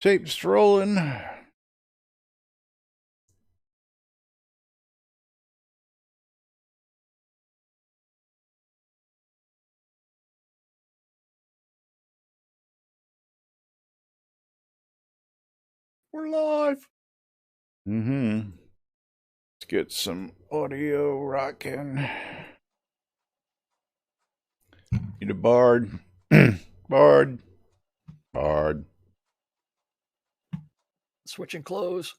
Tape's rolling. We're live. Let's get some audio rocking. Need a bard. Bard. Switching clothes.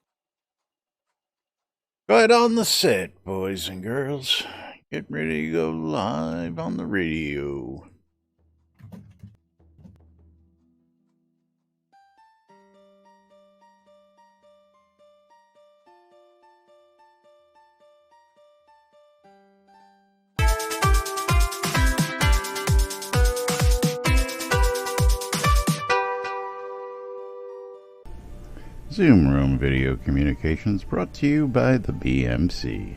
Right on the set, boys and girls. Get ready to go live on the radio. Zoom Room Video Communications brought to you by the BMC.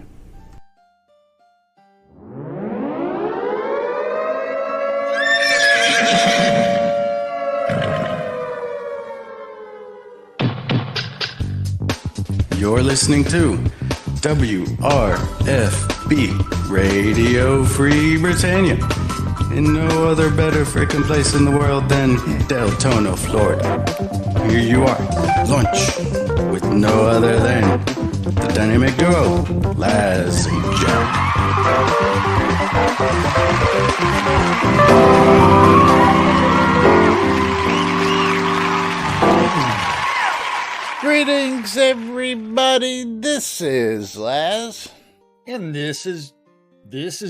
You're listening to WRFB Radio Free Britannia. In no other better frickin' place in the world than Deltona, Florida. Here you are, lunch, with no other than the dynamic duo, Laz and Jack. Greetings, everybody. This is Laz. And this is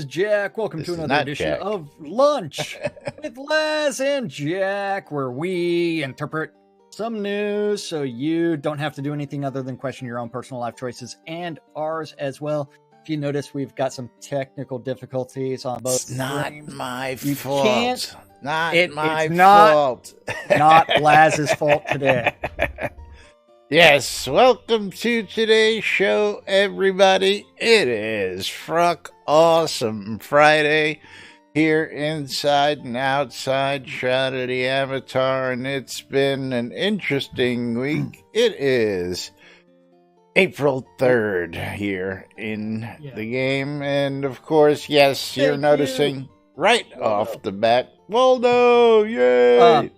Jack. Welcome to another edition Jack. of Lunch with Laz and Jack, where we interpret some news so you don't have to do anything other than question your own personal life choices and ours as well. If you notice, we've got some technical difficulties on both. It's not streams. my You fault. can't- Not it's my not- fault. Not Laz's fault today. Yes, welcome to today's show, everybody. It is Fruck Awesome Friday here inside and outside Shroud of the Avatar, and it's been an interesting week. It is April 3rd here in the game, and of course, yes, you're Thank noticing right off the bat, Waldo, yay!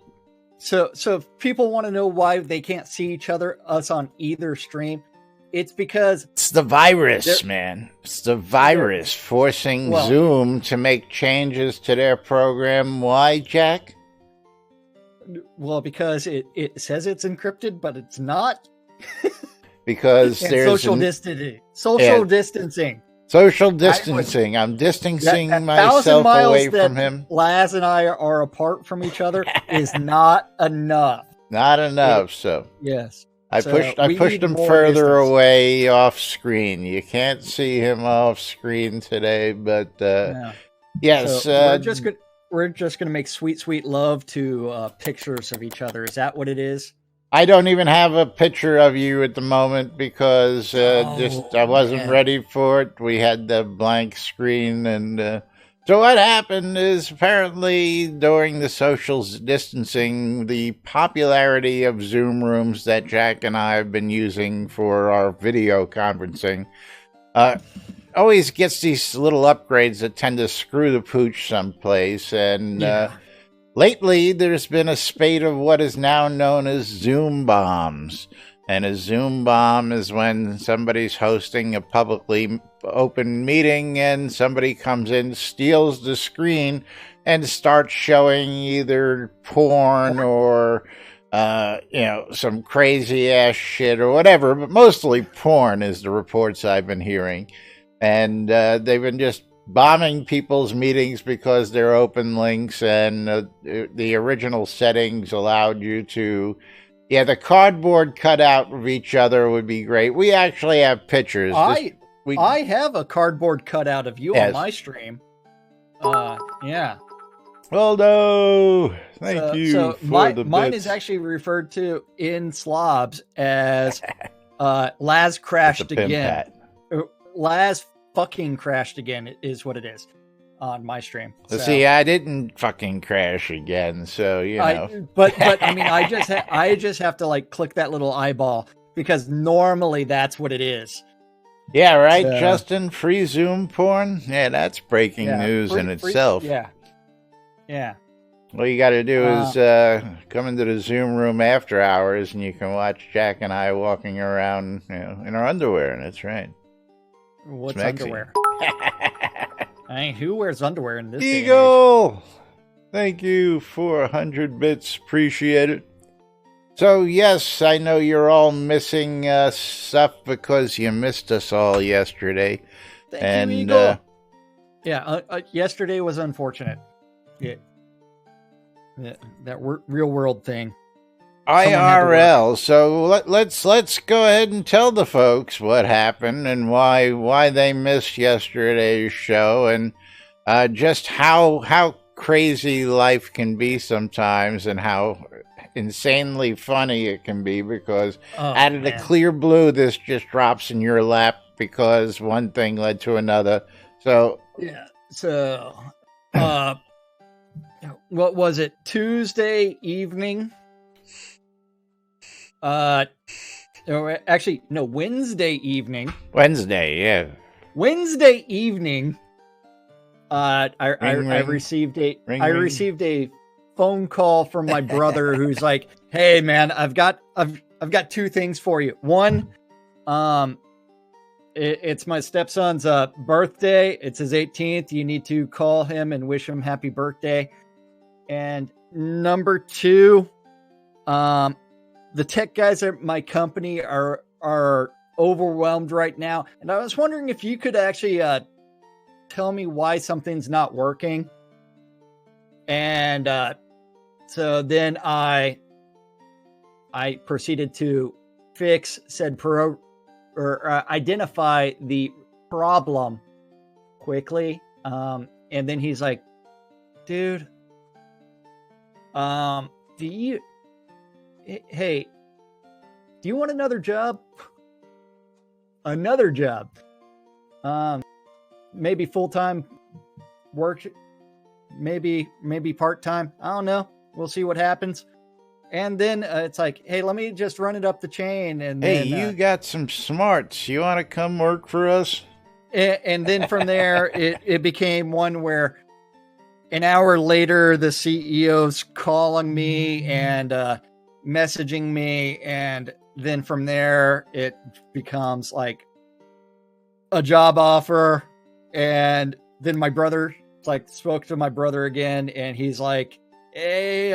So if people want to know why they can't see us on either stream, it's because It's the virus, man. It's the virus forcing Zoom to make changes to their program. Why, Jack? because it says it's encrypted, but it's not. Because And there's social distancing. Social distancing. social distancing. I'm distancing That 1,000 myself miles away that from him. Laz and I are apart from each other is not enough. Not enough. So Yes. I So we pushed need him more further distance. away off screen. You can't see him off screen today, but Yeah. yes, So we're just gonna make sweet love to pictures of each other. Is that what it is? I don't even have a picture of you at the moment because I wasn't man. ready for it. We had the blank screen, and so what happened is apparently during the social distancing, the popularity of Zoom rooms that Jack and I have been using for our video conferencing always gets these little upgrades that tend to screw the pooch someplace, and lately, there's been a spate of what is now known as Zoom bombs. And a Zoom bomb is when somebody's hosting a publicly open meeting and somebody comes in, steals the screen, and starts showing either porn or, some crazy ass shit or whatever. But mostly porn is the reports I've been hearing. And they've been just bombing people's meetings because they're open links, and the original settings allowed you to, the cardboard cutout of each other would be great. We actually have pictures. I have a cardboard cutout of you on my stream. Yeah. Waldo, thank you So for the mine bits. is actually referred to in slobs as Laz crashed It's a pimp again. hat. Laz fucking crashed again is what it is. on my stream. So. See, I didn't fucking crash again, so you know. But I mean, I just have to like click that little eyeball because normally that's what it is. Yeah, right, so, Justin. Free Zoom porn. Yeah, that's breaking news in itself. Yeah. All you got to do is come into the Zoom room after hours, and you can watch Jack and I walking around, in our underwear. And that's right. What's underwear? I mean, who wears underwear in this Eagle! Thank you for 100 bits. Appreciate it. So, yes, I know you're all missing stuff because you missed us all yesterday. Thank you, Eagle. Yesterday was unfortunate. That real world thing. IRL. So let's go ahead and tell the folks what happened and why they missed yesterday's show, and just how crazy life can be sometimes, and how insanely funny it can be, because out of the clear blue, this just drops in your lap because one thing led to another. So what was it? Tuesday evening? Actually, no, Wednesday evening. Wednesday evening. I received a phone call from my brother who's like, "Hey man, I've got two things for you. One, it's my stepson's birthday. It's his 18th. You need to call him and wish him happy birthday. And number two, the tech guys at my company are overwhelmed right now. And I was wondering if you could actually tell me why something's not working." And so then I proceeded to fix said identify the problem quickly. And then he's like, "Dude, do you want another job?" Another job. Maybe full-time work, maybe part-time. I don't know. We'll see what happens. And then it's like, "Hey, let me just run it up the chain." And hey, then, you got some smarts. You want to come work for us? And then from there, it became one where an hour later, the CEO's calling me and messaging me. And then from there, it becomes like a job offer. And then my brother spoke to my brother again, and he's like, "Hey,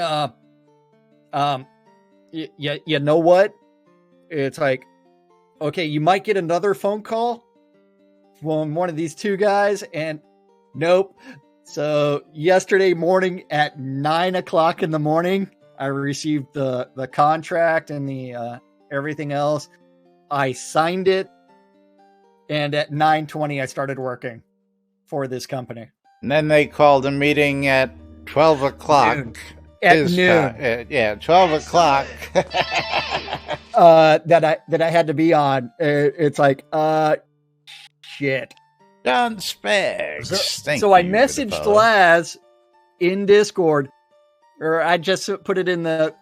you know what?" It's like, "Okay, you might get another phone call from one of these two guys," and nope. So yesterday morning at 9:00 in the morning, I received the contract and the everything else. I signed it, and at 9:20 I started working for this company. And then they called a meeting at 12 o'clock. At noon. 12 o'clock. That I had to be on. It's like, shit. Don Spags. So I messaged Laz in Discord, or I just put it in the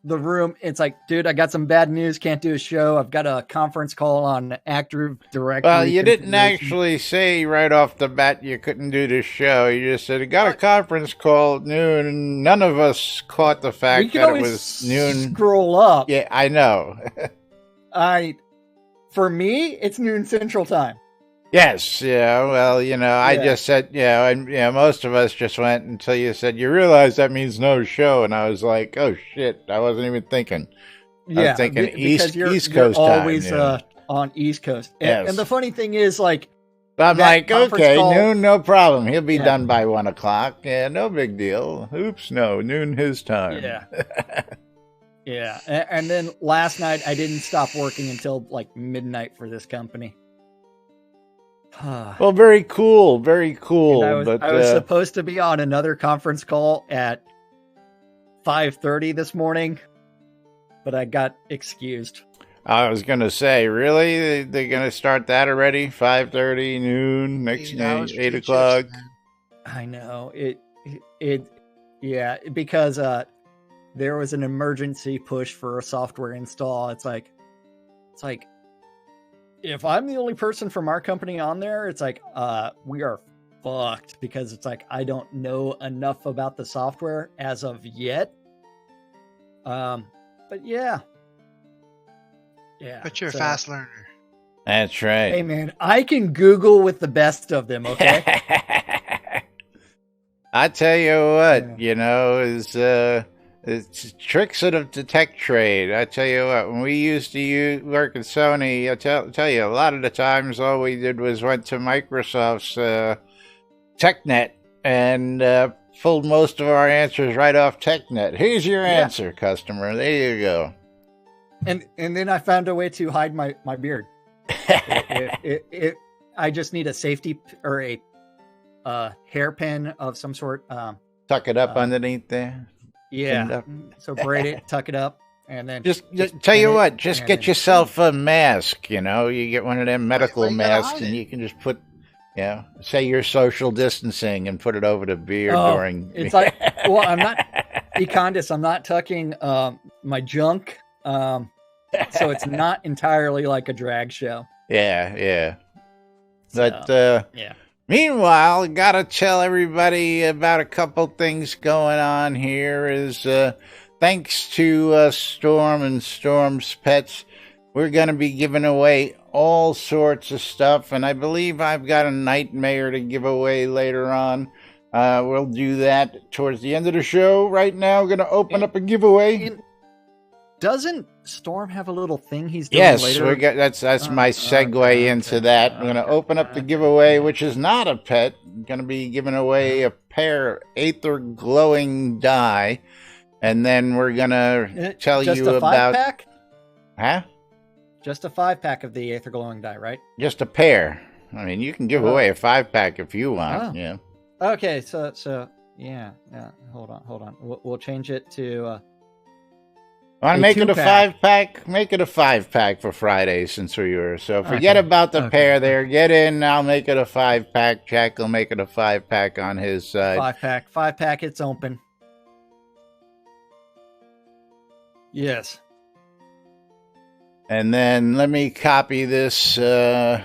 room. It's like, "Dude, I got some bad news. Can't do a show. I've got a conference call on Active Directory." Well, you didn't actually say right off the bat you couldn't do this show. You just said, "I got a conference call at noon," and none of us caught the fact that it was noon. Scroll up. Yeah, I know. For me, it's noon Central Time. Yes, well, I just said, and most of us just went until you said, "You realize that means no show," and I was like, "Oh shit, I wasn't even thinking." I was thinking East Coast time. Always on East Coast. Yes. And the funny thing is, like, I'm like, okay, noon, no problem. He'll be done by 1 o'clock. Yeah, no big deal. Oops, no, noon his time. Yeah. Yeah, and then last night I didn't stop working until like midnight for this company. Well, very cool, very cool. I was supposed to be on another conference call at 5:30 this morning, but I got excused. I was going to say, really? They're going to start that already? 5:30, noon, next night, 8 o'clock? I know yeah, because there was an emergency push for a software install. It's like if I'm the only person from our company on there, it's like we are fucked, because it's like I don't know enough about the software as of yet. But yeah. But you're a fast learner. That's right. Hey man, I can Google with the best of them, okay? I tell you what, you know, it's tricks of the tech trade. I tell you what, when we used to work at Sony, I tell you, a lot of the times all we did was went to Microsoft's TechNet and pulled most of our answers right off TechNet. Here's your answer, customer. There you go. And then I found a way to hide my beard. I just need a safety or a hairpin of some sort. Tuck it up underneath there. Yeah. So braid it, tuck it up, and then just tell you what, just get yourself a mask. You know, you get one of them medical masks, and you can just put, say you're social distancing and put it over the beard during. It's like, well, I'm not Econdis. I'm not tucking my junk, so it's not entirely like a drag show. Yeah. But yeah. Meanwhile, gotta tell everybody about a couple things going on here. Is thanks to Storm and Storm's Pets, we're gonna be giving away all sorts of stuff, and I believe I've got a nightmare to give away later on. We'll do that towards the end of the show. Right now, we're gonna open up a giveaway. Doesn't Storm have a little thing he's doing later? Yes, that's my segue into that. I'm going to open up the giveaway, which is not a pet. I'm going to be giving away a pair of Aether Glowing Die, and then we're going to tell you about... Just a 5-pack? Huh? Just a 5-pack of the Aether Glowing Die, right? Just a pair. I mean, you can give away a 5-pack if you want. Yeah. Okay, so yeah. Hold on. We'll change it to... Want to make it a 5-pack? Make it a 5-pack for Friday since we're yours. So forget about the pair there. Get in. I'll make it a 5-pack. Jack will make it a 5-pack on his side. 5-pack. It's open. Yes. And then let me copy this again.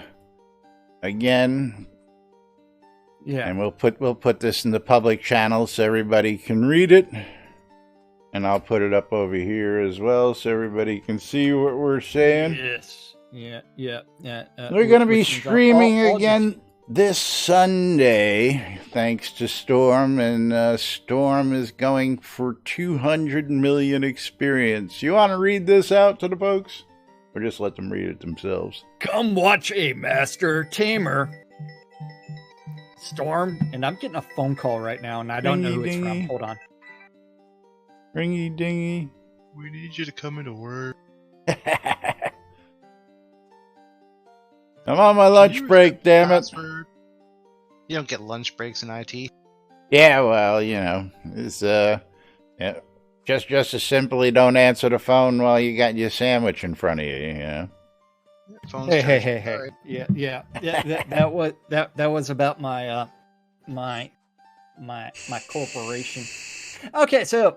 Yeah. And we'll put this in the public channel so everybody can read it. And I'll put it up over here as well so everybody can see what we're saying. Yes. Yeah. We're going to be streaming again this Sunday, thanks to Storm. And Storm is going for 200 million experience. You want to read this out to the folks? Or just let them read it themselves? Come watch a master tamer. Storm. And I'm getting a phone call right now, and I don't know who it's from. Hold on. Ringy dingy. We need you to come into work. I'm on my lunch break, damn it. You don't get lunch breaks in IT. Yeah, well, you know, it's just as simply don't answer the phone while you got your sandwich in front of you, you know. Hey. Right. Yeah. That was about my my corporation. Okay, so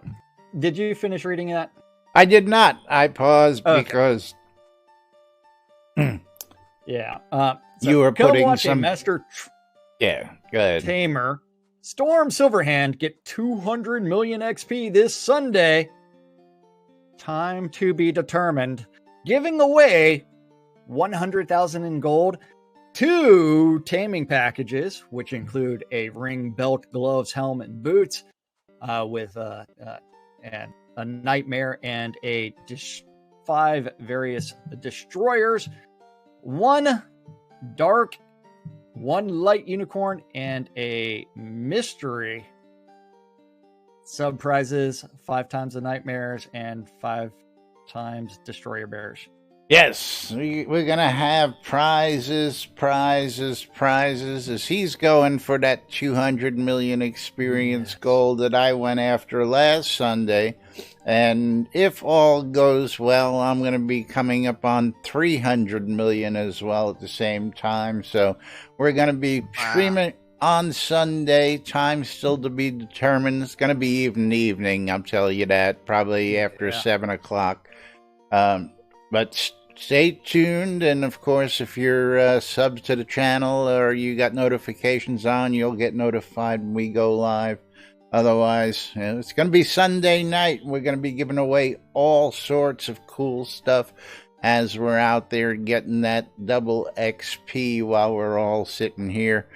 did you finish reading that? I did not. I paused because yeah. So you were putting some master. Yeah, go ahead. Tamer Storm Silverhand get 200 million XP this Sunday. Time to be determined. Giving away 100,000 in gold, 2 taming packages, which include a ring, belt, gloves, helmet, and boots, with and a nightmare and 5 various destroyers, 1 dark, 1 light unicorn, and a mystery. Sub prizes 5 times the nightmares and 5 times destroyer bears. Yes, we're gonna have prizes as he's going for that 200 million experience goal that I went after last Sunday. And if all goes well, I'm gonna be coming up on 300 million as well at the same time. So we're gonna be on Sunday. Time still to be determined. It's going to be evening. I'll tell you that. Probably after 7 o'clock. But stay tuned. And, of course, if you're subbed to the channel or you got notifications on, you'll get notified when we go live. Otherwise, it's going to be Sunday night. We're going to be giving away all sorts of cool stuff as we're out there getting that double XP while we're all sitting here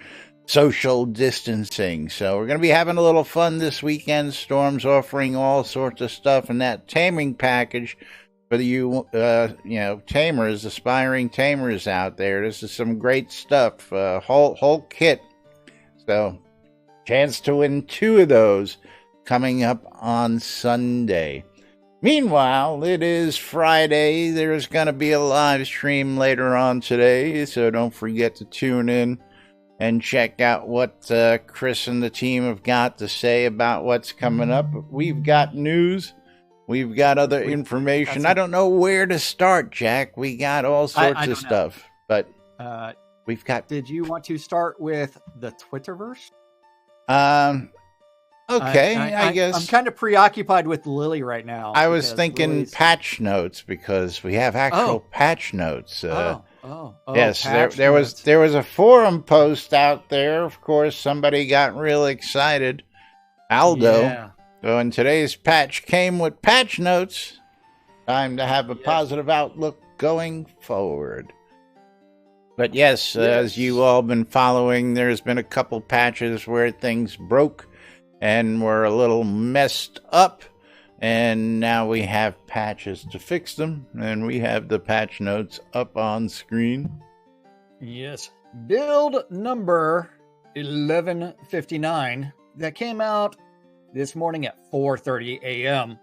social distancing. So we're going to be having a little fun this weekend. Storm's offering all sorts of stuff, and that taming package for you, tamers, aspiring tamers out there. This is some great stuff. Whole kit. So, chance to win 2 of those coming up on Sunday. Meanwhile, it is Friday. There's going to be a live stream later on today, so don't forget to tune in and check out what Chris and the team have got to say about what's coming up. We've got news. We've got other information. I don't know where to start, Jack. We got all sorts of stuff. But we've got... Did you want to start with the Twitterverse? Okay, I guess. I'm kind of preoccupied with Lily right now. I was thinking patch notes because we have actual patch notes. Yes, there was a forum post out there. Of course, somebody got real excited. Aldo. Yeah. So, and today's patch came with patch notes. Time to have a positive outlook going forward. But yes, as you all been following, there's been a couple patches where things broke and were a little messed up. And now we have patches to fix them. And we have the patch notes up on screen. Yes. Build number 1159 that came out this morning at 4:30 a.m.,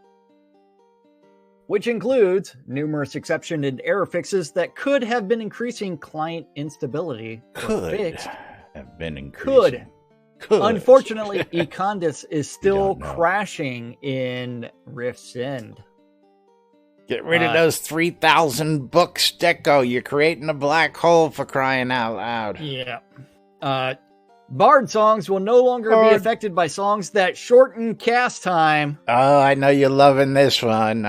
which includes numerous exception and error fixes that could have been increasing client instability. Could have been increasing. Could. Unfortunately, Econdis is still crashing in Rift's End. Get rid of those 3,000 books, Deco. You're creating a black hole, for crying out loud. Yeah. Bard songs will no longer be affected by songs that shorten cast time. Oh, I know you're loving this one. So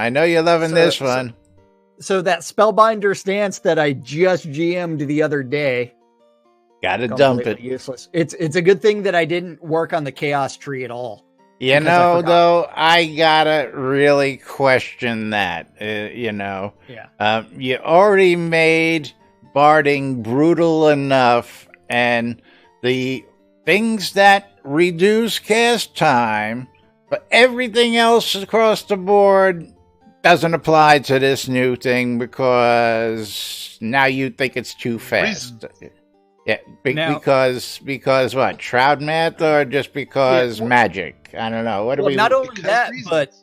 that Spellbinder stance that I just GM'd the other day. Gotta dump it. Useless. It's a good thing that I didn't work on the chaos tree at all. You know, though, I gotta really question that. Yeah. You already made barding brutal enough, and the things that reduce cast time, but everything else across the board doesn't apply to this new thing because now you think it's too fast. Yeah, because what? Shroud math or just because magic? I don't know. What do we? Not only that, but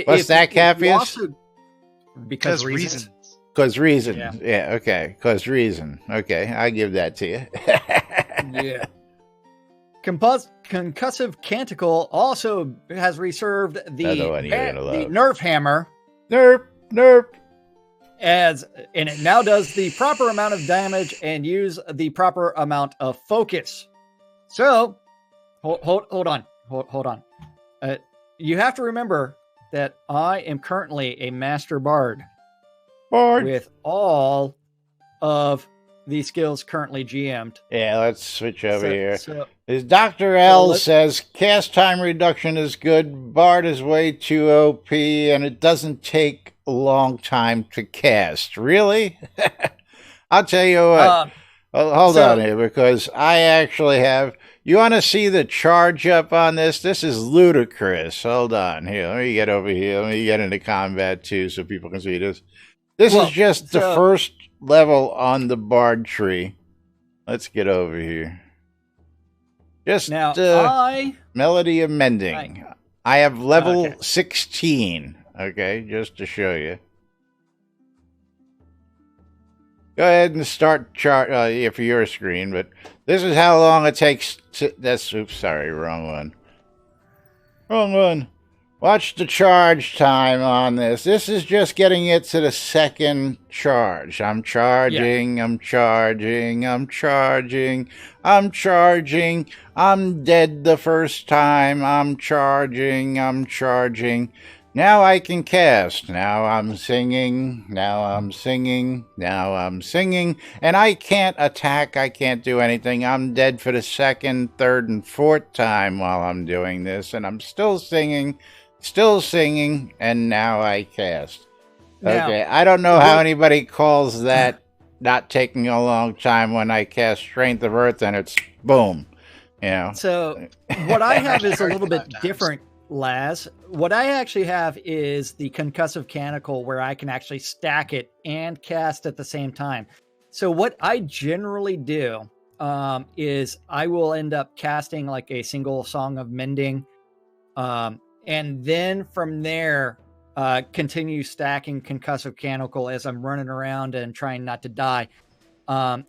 what's that, Cappius? Because reasons. Because reason. Yeah. Okay. Because reason. Okay. I give that to you. Yeah. Concussive Canticle also has reserved the Nerf Hammer. Nerf. And it now does the proper amount of damage and use the proper amount of focus. So, hold on. You have to remember that I am currently a Master Bard. With all of the skills currently GM'd. Yeah, let's switch over here. As Dr. L says, cast time reduction is good, Bard is way too OP, and it doesn't take a long time to cast. Really? I'll tell you what. Hold on here, because I actually have... You want to see the charge up on this? This is ludicrous. Hold on. Here, let me get over here. Let me get into combat, too, so people can see this. This is just the first level on the Bard tree. Let's get over here. Just now, Melody of Mending. I have level 16. Okay, just to show you. Go ahead and start chart for your screen, but this is how long it takes to... Oops, sorry, wrong one. Watch the charge time on this. This is just getting it to the second charge. I'm charging, I'm charging, I'm charging, I'm charging. I'm dead the first time. I'm charging, I'm charging. Now I can cast. Now I'm singing. Now I'm singing. Now I'm singing. And I can't attack. I can't do anything. I'm dead for the second, third, and fourth time while I'm doing this. And I'm still singing, and now I cast. Okay, Now, I don't know how anybody calls that not taking a long time when I cast Strength of Earth and it's boom. You know. So what I have is a little bit different, Laz. What I actually have is the concussive canonical, where I can actually stack it and cast at the same time. So what I generally do is I will end up casting like a single Song of Mending, and then from there continue stacking concussive canonical as I'm running around and trying not to die. And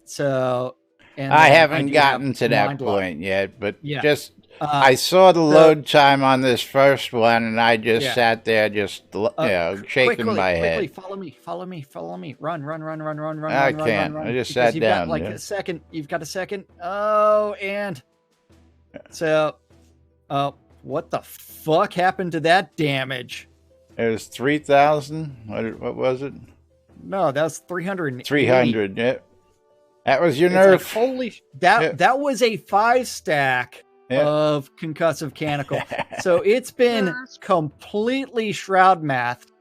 I haven't gotten to that point yet, but just I saw the load time on this first one, and I just sat there, just shaking my head. Follow me, run. I can't. I just sat down. Got a second. You've got a second. Oh, and so, what the fuck happened to that damage? It was 3,000. What was it? No, that was 300. 300. Yeah. That was your nerf. Like, holy, that was a 5-stack of concussive canonical. So it's been completely Shroud mathed.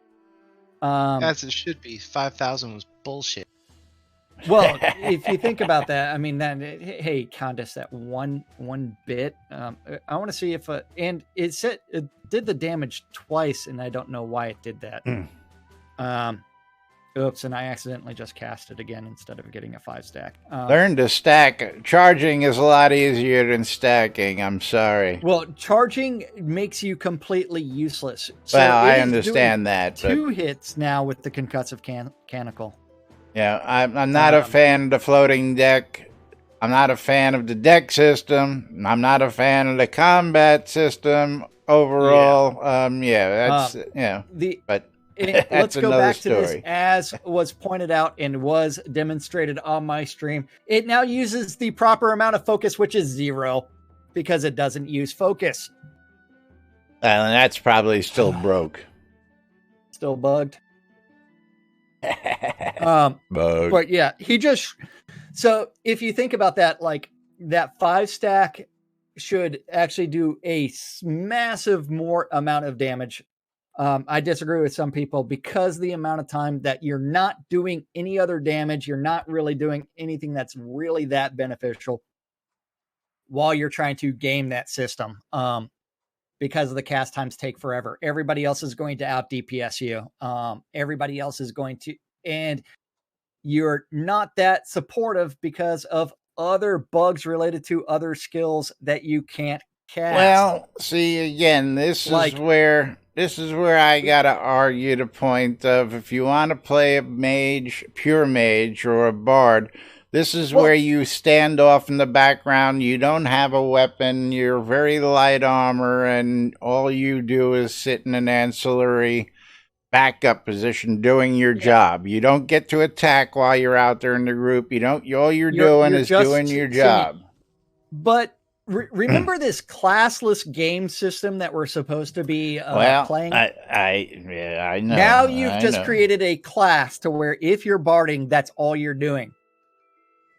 As it should be. 5,000 was bullshit. Well, if you think about that, I mean, then hey, Condis, that one bit. I want to see if and it said it did the damage twice, and I don't know why it did that. Oops, and I accidentally just cast it again instead of getting a 5-stack. Learn to stack. Charging is a lot easier than stacking. I'm sorry. Well, charging makes you completely useless. So well, I understand that. But 2 hits now with the concussive canonical. Yeah, I'm not a fan of the floating deck. I'm not a fan of the deck system. I'm not a fan of the combat system overall. But let's go back to this, as was pointed out and was demonstrated on my stream. It now uses the proper amount of focus, which is 0, because it doesn't use focus. And that's probably still broke. Still bugged. Bugged. But yeah, so if you think about that, like that 5-stack should actually do a massive more amount of damage. I disagree with some people because the amount of time that you're not doing any other damage, you're not really doing anything that's really that beneficial while you're trying to game that system. Because the cast times take forever. Everybody else is going to out DPS you. Everybody else is going to, and you're not that supportive because of other bugs related to other skills that you can't cast. Well, see, again, this is where I gotta argue the point of, if you want to play a mage, pure mage, or a bard, this is where you stand off in the background. You don't have a weapon. You're very light armor, and all you do is sit in an ancillary backup position doing your job. You don't get to attack while you're out there in the group. You don't. All you're doing is doing your job. But remember this classless game system that we're supposed to be playing? I know. Now you've just created a class to where if you're barding, that's all you're doing.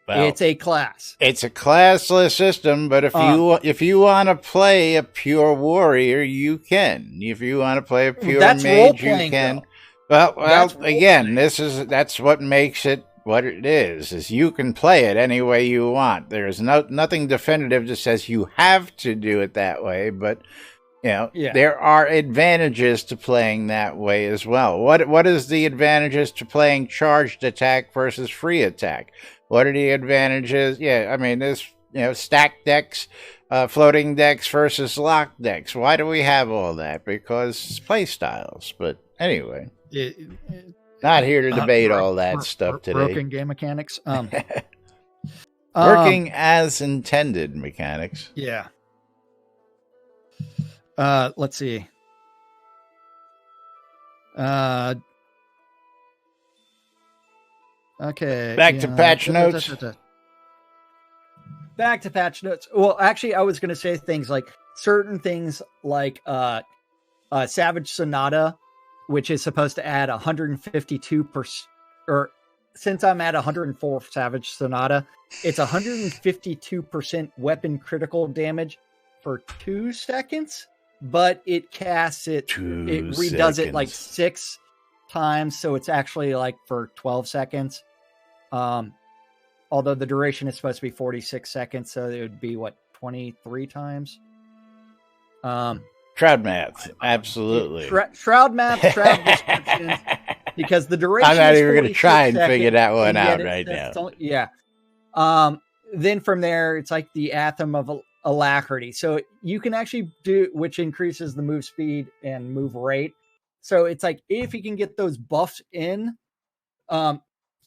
Well, it's a class. It's a classless system, but if you want to play a pure warrior, you can. If you want to play a pure mage, you can. Though. Well, again, that's what makes it what it is you can play it any way you want. There's nothing definitive that says you have to do it that way, but there are advantages to playing that way as well. What is the advantages to playing charged attack versus free attack? What are the advantages? Yeah, I mean, there's stacked decks, floating decks versus locked decks. Why do we have all that? Because play styles. But anyway, not here to debate all that stuff today. Broken game mechanics. Working as intended mechanics. Yeah. Let's see. Okay. Back to patch notes. Back to patch notes. Well, actually, I was going to say things like certain things like Savage Sonata, which is supposed to add 152%, or since I'm at 104 Savage Sonata, it's 152% weapon critical damage for 2 seconds, but it casts it, it redoes it like 6 times, so it's actually like for 12 seconds. Although the duration is supposed to be 46 seconds, so it would be, 23 times? Shroud math, absolutely. Shroud math, Shroud descriptions, because the duration I'm not is even going to try and figure that one and out right now. Yeah. Then from there, it's like the Atom of Alacrity. So you can actually do, which increases the move speed and move rate. So it's like, if you can get those buffs in,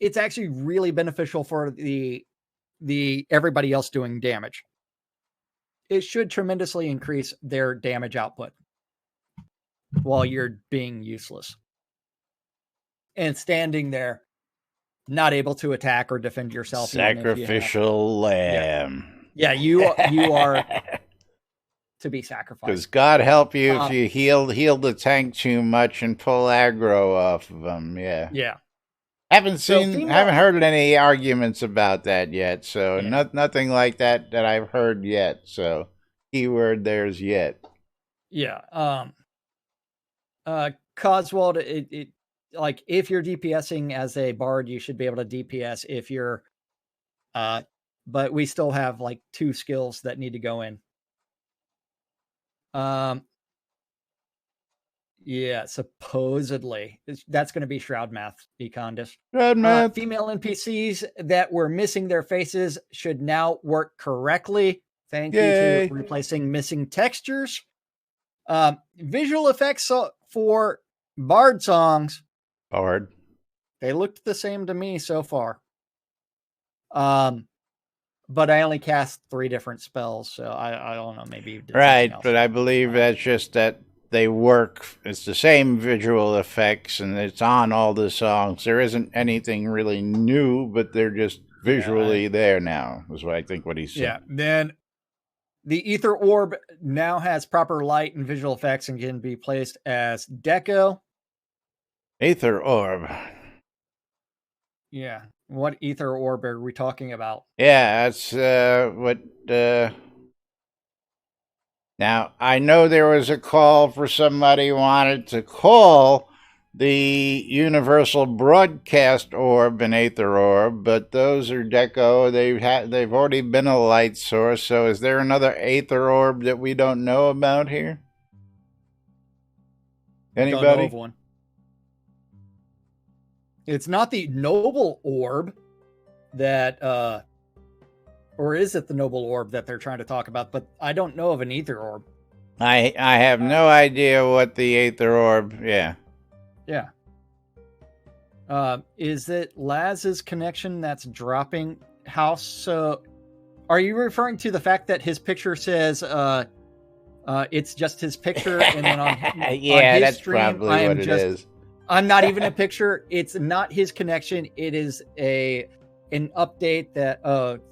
it's actually really beneficial for the everybody else doing damage. It should tremendously increase their damage output while you're being useless and standing there, not able to attack or defend yourself. Sacrificial lamb. Yeah, you are to be sacrificed. Because God help you if you heal the tank too much and pull aggro off of them. Yeah. Yeah. Haven't heard any arguments about that yet. So nothing like that I've heard yet. So keyword there's yet. Yeah. Coswald, it like if you're DPSing as a bard, you should be able to DPS if you're but we still have like 2 skills that need to go in. Yeah, supposedly that's going to be Shroud math, Econdis. Shroud math. Female NPCs that were missing their faces should now work correctly. Thank you to replacing missing textures. Visual effects for bard songs. Bard. They looked the same to me so far. But I only cast 3 different spells, so I don't know, maybe. Right, but I believe that's just that they work. It's the same visual effects, and it's on all the songs. There isn't anything really new, but they're just visually there now, is what I think what he's saying. Yeah, then the Ether Orb now has proper light and visual effects and can be placed as deco. Ether Orb. Yeah. What Ether Orb are we talking about? Yeah, that's what... Now, I know there was a call for somebody who wanted to call the Universal Broadcast Orb an Aether Orb, but those are deco. They've already been a light source, so is there another Aether Orb that we don't know about here? Anybody? Don't know of one. It's not the Noble Orb that... or is it the Noble Orb that they're trying to talk about? But I don't know of an Ether Orb. I have no idea what the Aether Orb... Yeah. Yeah. Is it Laz's connection that's dropping house? So are you referring to the fact that his picture says it's just his picture? And then on his that's stream, probably what it is. I'm not even a picture. It's not his connection. It is an update that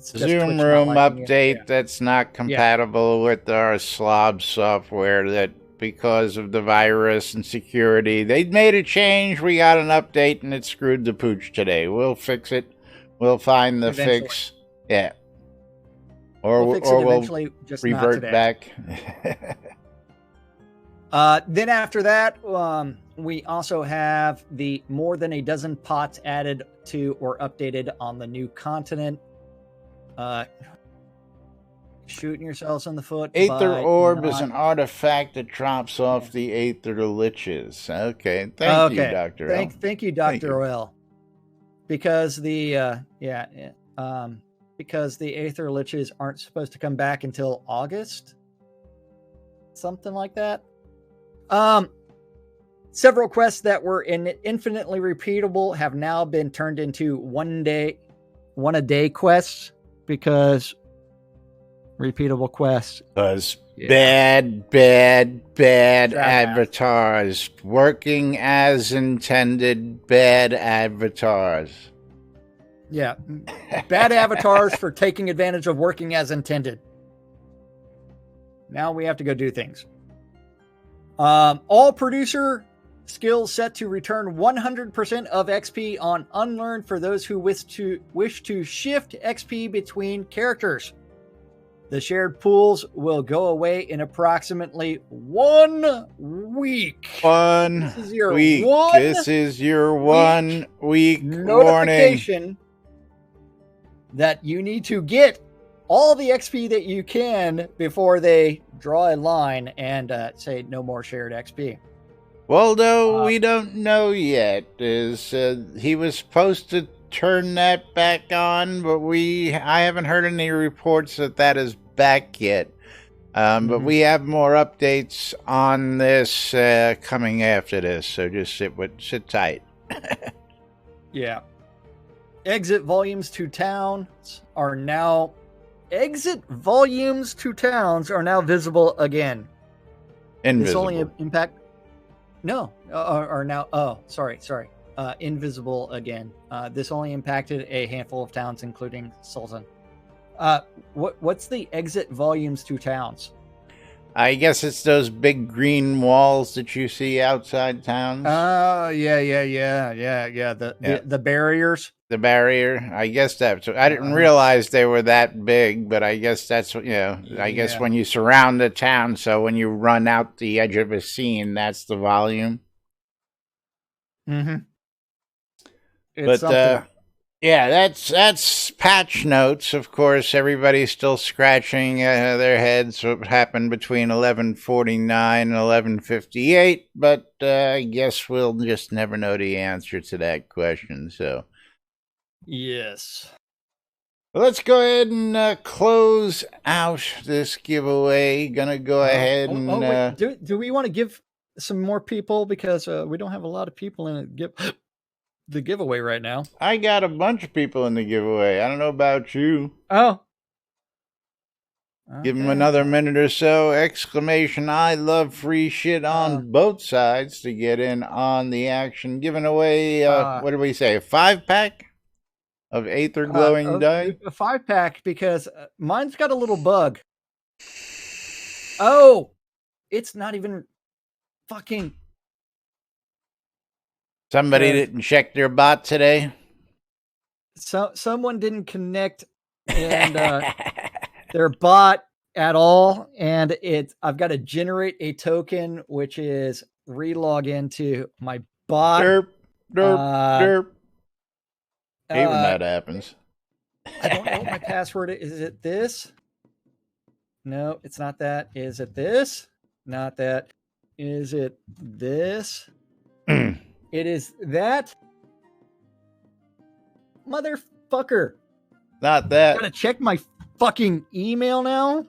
Zoom Room update that's not compatible with our slob software, that because of the virus and security they made a change. We got an update and it screwed the pooch today. We'll fix it. We'll find the fix. Yeah. Or we'll just revert back. Then after that, we also have the more than a dozen pots added to or updated on the new continent. Shooting yourselves in the foot. Aether Orb is an artifact that drops off the Aether Liches. Okay. Thank you, Dr. L. Thank you, Dr. L. Because the because the Aether Liches aren't supposed to come back until August. Something like that. Several quests that were infinitely repeatable have now been turned into one a day quests, because repeatable quests. Because Bad Trap avatars. Working as intended, bad avatars. Yeah. Bad avatars for taking advantage of working as intended. Now we have to go do things. All producer skills set to return 100% of XP on unlearned for those who wish to shift XP between characters. The shared pools will go away in approximately 1 week. This is your 1 week notification warning that you need to get all the XP that you can before they draw a line and say no more shared XP. Well, though, we don't know yet. He was supposed to turn that back on, but I haven't heard any reports that is back yet. But we have more updates on this coming after this, so just sit tight. Yeah. Exit volumes to towns are now visible again. Invisible. This only impact. No, are now. Oh, sorry. Invisible again. This only impacted a handful of towns, including Sultan. What's the exit volumes to towns? I guess it's those big green walls that you see outside towns. Oh, yeah. The barriers. The barrier. I guess that's. I didn't realize they were that big, but I guess that's what I guess when you surround the town, so when you run out the edge of a scene, that's the volume. Mm-hmm. But yeah, that's patch notes. Of course, everybody's still scratching their heads what happened between 11:49 and 11:58. But I guess we'll just never know the answer to that question. So, yes. Well, let's go ahead and close out this giveaway. Gonna go ahead and. Wait. Do we want to give some more people, because we don't have a lot of people in the giveaway right now? I got a bunch of people in the giveaway. I don't know about you. Oh. Give them another minute or so. Exclamation, I love free shit on both sides to get in on the action. Giving away, what did we say, a 5-pack of Aether glowing dye? A 5-pack, because mine's got a little bug. Oh, it's not even fucking... Somebody didn't check their bot today? Someone didn't connect and their bot at all, and I've got to generate a token, which is relog into my bot. Derp. Hate when that happens. I don't know what my password is. Is it this? No, it's not that. Is it this? Not that. Is it this? It is that. Motherfucker. Not that. I gotta check my fucking email now.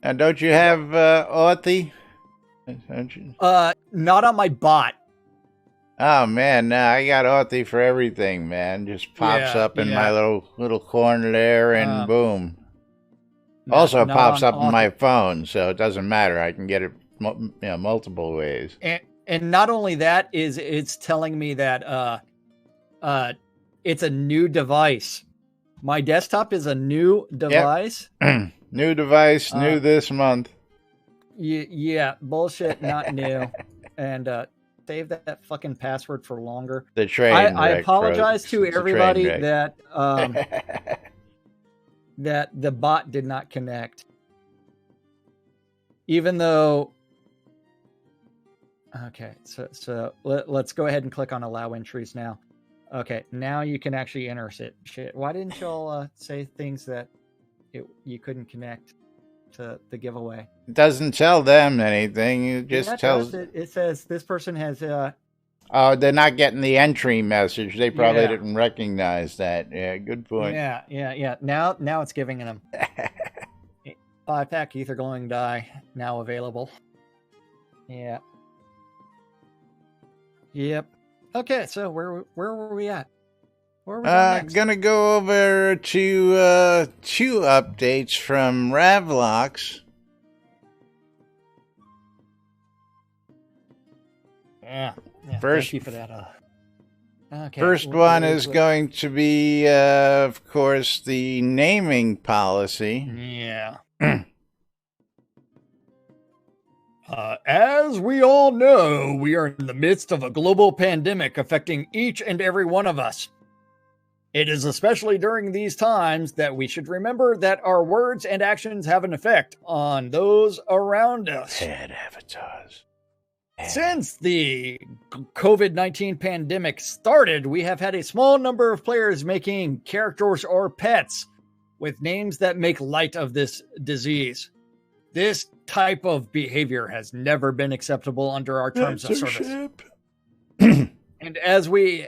And don't you have Authy? Not on my bot. Oh man, no, I got Authy for everything, man. Just pops up in my little corner there, and boom. Also pops up on my phone, so it doesn't matter. I can get it, multiple ways. And not only that, it's telling me that it's a new device. My desktop is a new device. Yep. New device, new this month. Yeah, bullshit, not new. And save that fucking password for longer. The train I apologize to everybody that that the bot did not connect. Even though... Okay, so let's go ahead and click on allow entries now. Okay, now you can actually enter it. Shit, why didn't y'all say things that you couldn't connect to the giveaway? It doesn't tell them anything. It just tells... It says this person has... Oh, they're not getting the entry message. They probably didn't recognize that. Yeah, good point. Yeah. Now it's giving them 5-pack Aether glowing dye now available. Yeah. Yep. Okay, so where were we at? Where were we next? Gonna go over to 2 updates from Ravlox. Yeah. First, thank you for that. Okay. First one is going to be, of course, the naming policy. Yeah. As we all know, we are in the midst of a global pandemic affecting each and every one of us. It is especially during these times that we should remember that our words and actions have an effect on those around us. Bad avatars. Since the COVID-19 pandemic started, we have had a small number of players making characters or pets with names that make light of this disease. This type of behavior has never been acceptable under our terms of service. And as we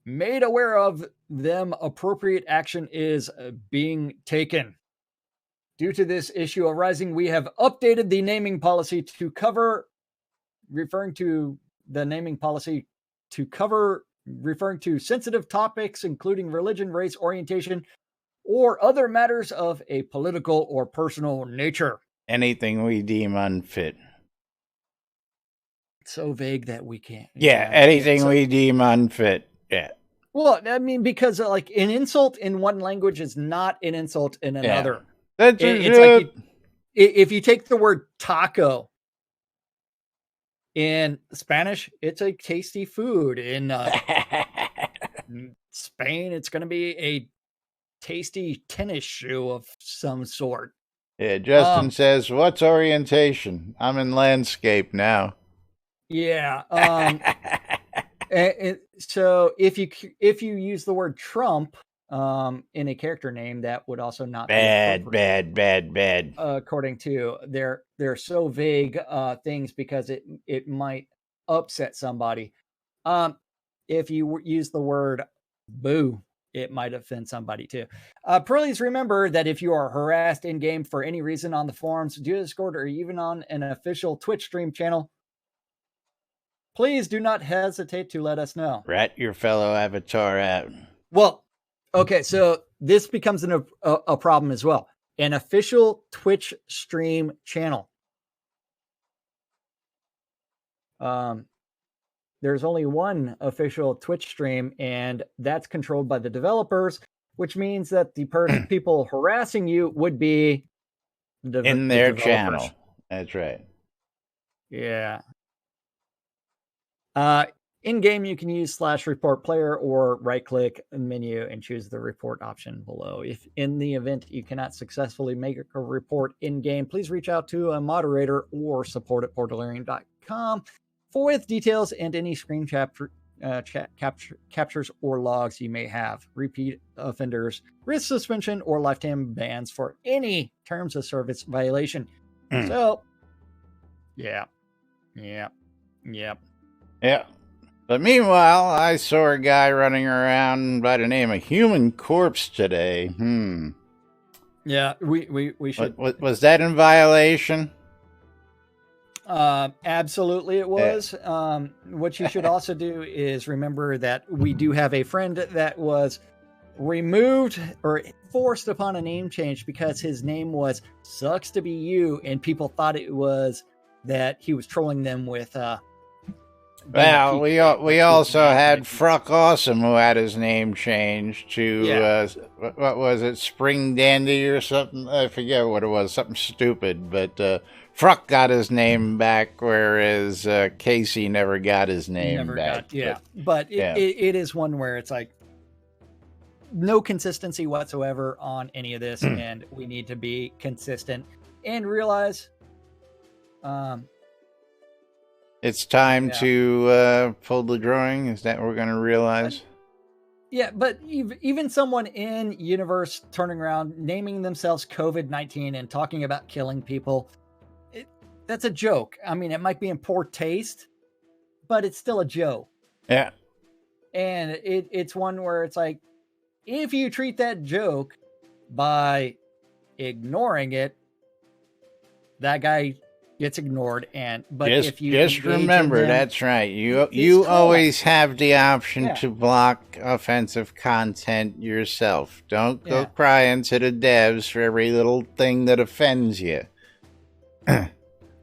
made aware of them, appropriate action is being taken. Due to this issue arising, we have updated the naming policy to cover referring to sensitive topics, including religion, race, orientation, or other matters of a political or personal nature. Anything we deem unfit. So vague that we can't. Yeah, anything we deem unfit. Yeah. Well, I mean, because like an insult in one language is not an insult in another. Yeah. It's like if you take the word taco in Spanish, it's a tasty food. In Spain, it's going to be a tasty tennis shoe of some sort. Yeah, Justin says, what's orientation? I'm in landscape now. Yeah. So if you use the word Trump in a character name, that would also not bad. According to they're so vague things because it might upset somebody. If you use the word boo, it might offend somebody too. Please remember that if you are harassed in game for any reason on the forums, Discord, or even on an official Twitch stream channel, please do not hesitate to let us know. Rat your fellow avatar out. Well, okay, so this becomes a problem as well. An official Twitch stream channel. There's only one official Twitch stream, and that's controlled by the developers, which means that the people harassing you would be in their channel. That's right. Yeah. In game, you can use /report player or right-click menu and choose the report option below. If in the event you cannot successfully make a report in game, please reach out to a moderator or support at portalarian.com with details and any screen captures or logs you may have. Repeat offenders risk suspension or lifetime bans for any terms of service violation. So, yeah. But meanwhile, I saw a guy running around by the name of Human Corpse today. Yeah, we should. Was that in violation? Absolutely it was. Yeah. What you should also do is remember that we do have a friend that was removed or forced upon a name change because his name was Sucks to Be You, and people thought it was that he was trolling them with well, we also had Fruck Awesome, who had his name changed to what was it, Spring Dandy or something? I forget what it was, something stupid. But Fruck got his name back, whereas Casey never got his name back. But it is one where it's like no consistency whatsoever on any of this, and we need to be consistent and realize. It's time to pull the drawing. Is that what we're going to realize? Yeah, but even someone in universe turning around, naming themselves COVID-19 and talking about killing people, that's a joke. I mean, it might be in poor taste, but it's still a joke. Yeah. And it's one where it's like, if you treat that joke by ignoring it, that guy gets ignored. But if you just remember, that's right. You always have the option to block offensive content yourself. Don't go crying to the devs for every little thing that offends you.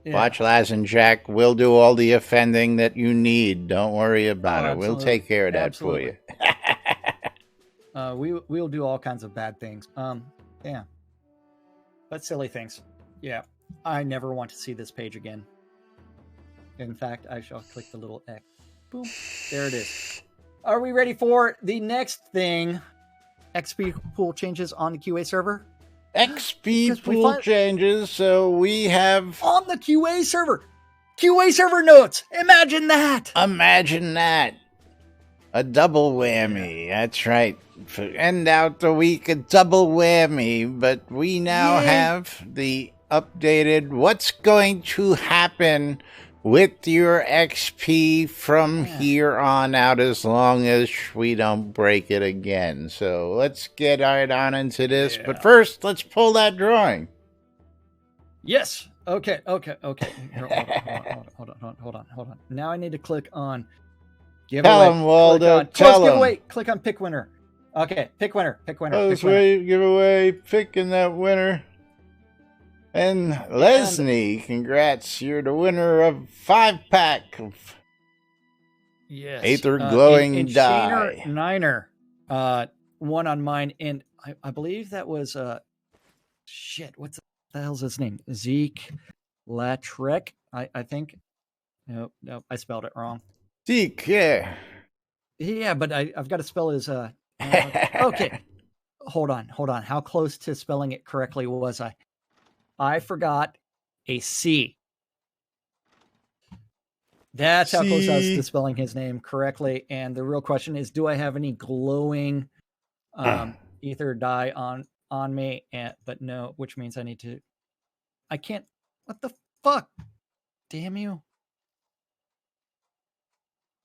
Yeah. Watch Laz and Jack. We'll do all the offending that you need. Don't worry about it. We'll take care of that for you. We'll do all kinds of bad things. Yeah. But silly things. Yeah. I never want to see this page again. In fact, I shall click the little X. Boom. There it is. Are we ready for the next thing? XP pool changes on the QA server? XP pool changes, so we have... On the QA server! QA server notes! Imagine that! Imagine that. A double whammy. Yeah. That's right. For end out the week, a double whammy. But we now have the updated what's going to happen with your XP from here on out as long as we don't break it again. So let's get right on into this. Yeah. But first, let's pull that drawing. Yes. Okay. Here, hold on. Now I need to click on giveaway. Tell him, Waldo. Tell him. Giveaway. Click on pick winner. Okay. Pick winner. Let's wait. Giveaway. Picking that winner. And Lesney, congrats. You're the winner of 5-pack of Aether Glowing Dye. Niner, one on mine. And I believe that was, what the hell's his name? Zeke Latrek, I think. No, I spelled it wrong. Zeke, yeah. Yeah, but I've got to spell his, okay. Hold on. How close to spelling it correctly was I? I forgot a C. That's how close I was to spelling his name correctly. And the real question is, do I have any glowing ether dye on me? But no, which means I can't. What the fuck? Damn you.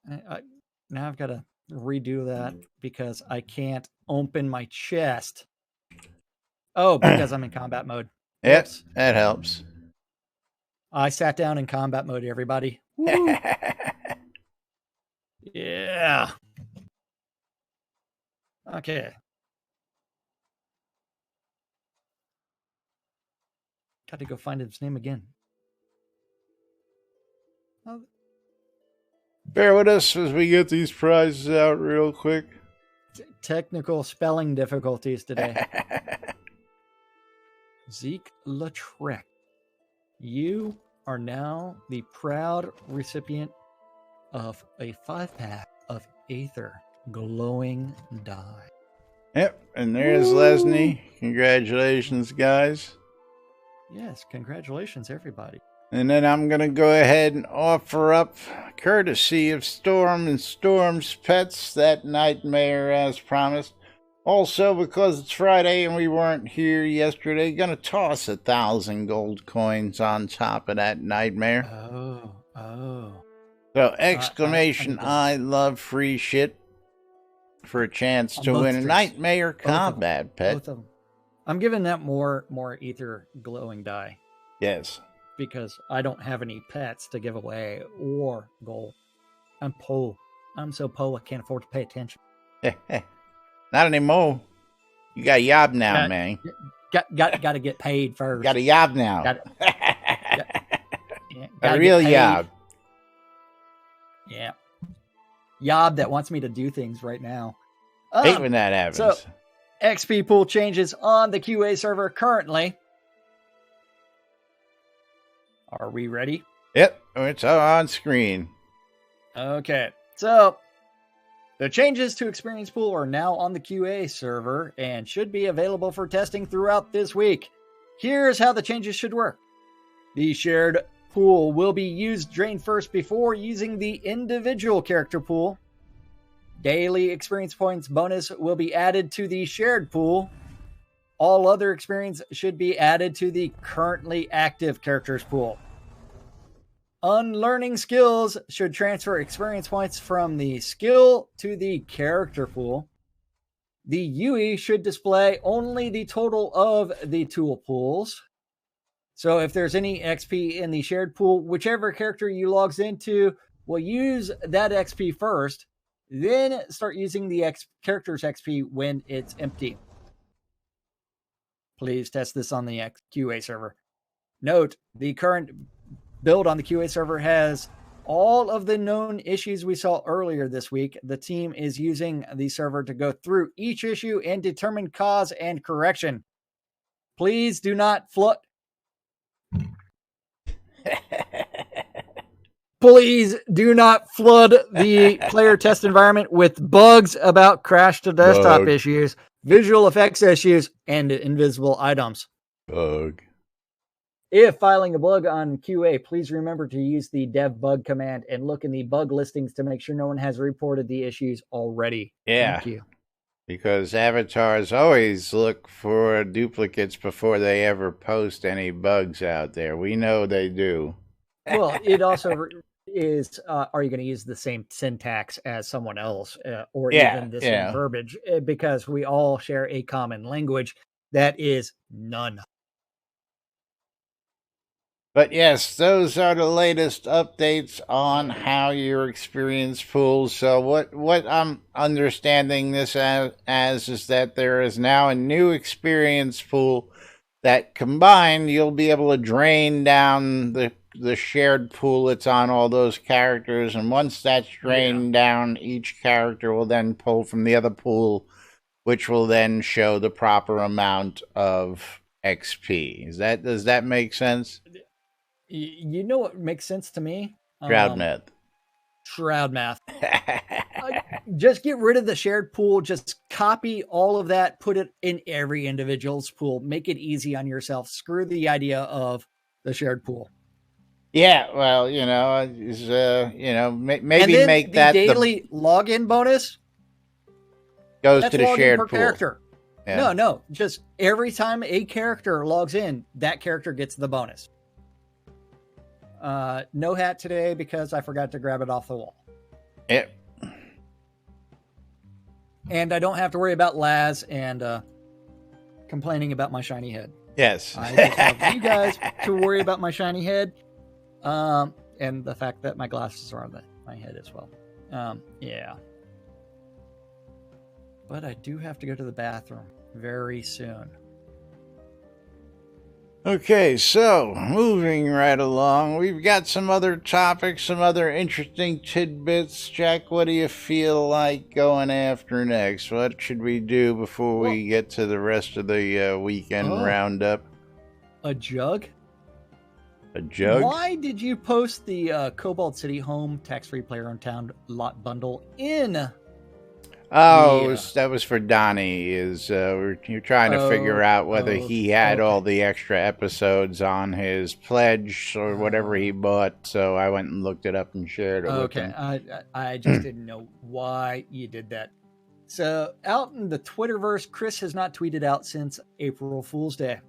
Now I've got to redo that because I can't open my chest. Oh, because I'm in combat mode. Yep, that helps. I sat down in combat mode, everybody. Yeah. Okay. Got to go find his name again. Bear with us as we get these prizes out real quick. Technical spelling difficulties today. Zeke Latrek, you are now the proud recipient of a 5-pack of Aether Glowing Dye. Yep, and there's Lesney. Congratulations, guys. Yes, congratulations, everybody. And then I'm going to go ahead and offer up, courtesy of Storm and Storm's Pets, that Nightmare as promised. Also, because it's Friday and we weren't here yesterday, gonna toss 1,000 gold coins on top of that Nightmare. Oh. So, exclamation, I love free shit for a chance to win a Nightmare combat pet. Both of them. I'm giving that more ether glowing dye. Yes. Because I don't have any pets to give away or gold. I'm poor. I'm so poor I can't afford to pay attention. Not anymore. You got a job now, man. Got to get paid first. Got a job now. Got a real job. Yeah. Job that wants me to do things right now. Hate when that happens. So, XP pool changes on the QA server currently. Are we ready? Yep, it's on screen. Okay, so the changes to Experience Pool are now on the QA server and should be available for testing throughout this week. Here's how the changes should work. The shared pool will be used drained first before using the individual character pool. Daily experience points bonus will be added to the shared pool. All other experience should be added to the currently active characters pool. Unlearning skills should transfer experience points from the skill to the character pool. The UE should display only the total of the tool pools. So if there's any XP in the shared pool, whichever character you logs into will use that XP first, then start using the character's XP when it's empty. Please test this on the QA server. Note, the current build on the QA server has all of the known issues we saw earlier this week. The team is using the server to go through each issue and determine cause and correction. Please do not flood. Please do not flood the player test environment with bugs about crash to desktop issues, visual effects issues, and invisible items. Bug. If filing a bug on QA, please remember to use the dev bug command and look in the bug listings to make sure no one has reported the issues already. Yeah. Thank you. Because avatars always look for duplicates before they ever post any bugs out there. We know they do. Well, it also is, are you going to use the same syntax as someone else or even the same verbiage? Because we all share a common language that is none. But yes, those are the latest updates on how your experience pools. So what I'm understanding this as is that there is now a new experience pool that combined you'll be able to drain down the shared pool that's on all those characters, and once that's drained down, each character will then pull from the other pool, which will then show the proper amount of XP. Does that make sense? You know what makes sense to me? Shroud math. Shroud math. Just get rid of the shared pool. Just copy all of that. Put it in every individual's pool. Make it easy on yourself. Screw the idea of the shared pool. Yeah, well, maybe make that the daily login bonus goes to the shared per pool. Character. Yeah. No, just every time a character logs in, that character gets the bonus. No hat today because I forgot to grab it off the wall. Yep. And I don't have to worry about Laz and complaining about my shiny head. Yes. I just have you guys to worry about my shiny head. And the fact that my glasses are on my head as well. Yeah. But I do have to go to the bathroom very soon. Okay, so moving right along, we've got some other topics, some other interesting tidbits. Jack, what do you feel like going after next? What should we do before we get to the rest of the weekend roundup? A jug? A jug? Why did you post the Cobalt City Home tax-free player-owned town lot bundle in? That was for Donnie. You're trying to figure out whether he had all the extra episodes on his pledge or whatever he bought. So I went and looked it up and shared it with him. I just didn't know why you did that. So out in the Twitterverse, Chris has not tweeted out since April Fool's Day.